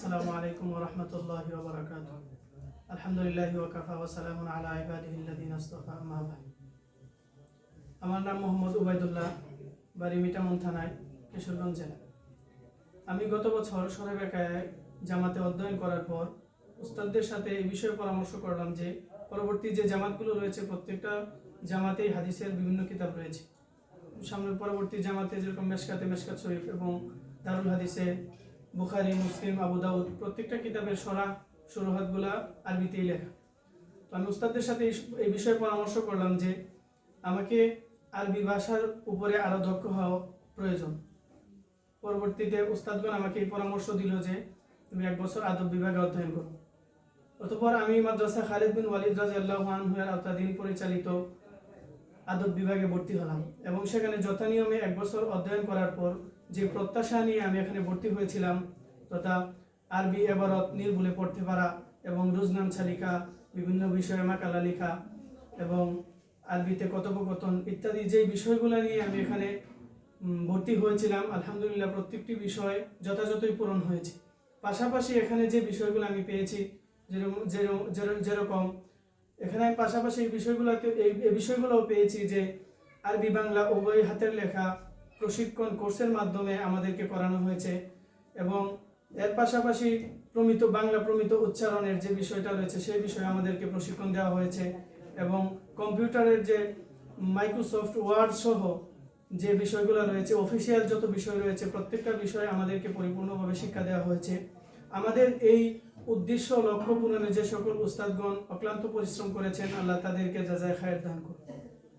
আসসালামু আলাইকুম ওয়া রাহমাতুল্লাহি ওয়া বারাকাতুহু। আলহামদুলিল্লাহি ওয়া কাফা ওয়া সালামুন আলা ইবাদিহিল্লাযিনা ইসতাফা, আম্মা বা'দ। আমার নাম মোহাম্মদ উবাইদুল্লাহ, বাড়ি মিঠামন থানায়, কিশোরগঞ্জ জেলা। আমি গত বছর সরেবেকায় জামাতে অধ্যয়ন করার পর উস্তাদদের সাথে এই বিষয়ে পরামর্শ করলাম যে পরবর্তী যে জামাতগুলো রয়েছে প্রত্যেকটা জামাতেই হাদিসের বিভিন্ন কিতাব রয়েছে। সামনে পরবর্তী জামাতে যেরকম মেশকাত শরীফ এবং দারুল হাদিসে বুখারী, মুসলিম, আবু দাউদ প্রত্যেকটা কিতাবের শুরুহাতগুলা আরবিতেই লেখা। তো আমি উস্তাদদের সাথে এই বিষয়ে পরামর্শ করলাম যে আমাকে আরবি ভাষার উপরে আরও দক্ষ হওয়া প্রয়োজন। পরবর্তীতে উস্তাদগণ আমাকে এই পরামর্শ দিল যে তুমি 1 বছর আদব বিভাগে অধ্যয়ন করো। অতঃপর আমি মাদ্রাসা খালিদ বিন ওয়ালিদ রাদিয়াল্লাহু আনহু এর আওতাধীন পরিচালিত আদব বিভাগে ভর্তি হলাম এবং সেখানে যথানিয়মে 1 বছর অধ্যয়ন করার পর যে প্রত্যাশা নিয়ে আমি এখানে ভর্তি হয়েছিলাম, তথা আরবি এবারত নির্ভুলে পড়তে পারা এবং রুজনান ছালিকা, বিভিন্ন বিষয়ে মাকালা লেখা এবং আরবিতে কথোপকথন ইত্যাদি যেই বিষয়গুলো নিয়ে আমি এখানে ভর্তি হয়েছিলাম, আলহামদুলিল্লাহ প্রত্যেকটি বিষয় যথাযথই পূরণ হয়েছে। পাশাপাশি এখানে যে বিষয়গুলো আমি পেয়েছি যেরকম এখানে আমি পাশাপাশি এই বিষয়গুলোও পেয়েছি যে আরবি বাংলা উভয় হাতের লেখা প্রশিক্ষণ কোর্সের মাধ্যমে আমাদেরকে করানো হয়েছে এবং এর পাশাপাশি বাংলা প্রমিত উচ্চারণের যে বিষয়টা রয়েছে সেই বিষয়ে আমাদেরকে প্রশিক্ষণ দেওয়া হয়েছে এবং কম্পিউটারের যে মাইক্রোসফট ওয়ার্ড সহ যে বিষয়গুলো রয়েছে, অফিসিয়াল যত বিষয় রয়েছে প্রত্যেকটা বিষয়ে আমাদেরকে পরিপূর্ণভাবে শিক্ষা দেওয়া হয়েছে। আমাদের এই উদ্দেশ্য লক্ষ্য পূরণে যে সকল উস্তাদগণ অক্লান্ত পরিশ্রম করেছেন, আল্লাহ তাদেরকে জাযায়ে খায়ের দান করুন।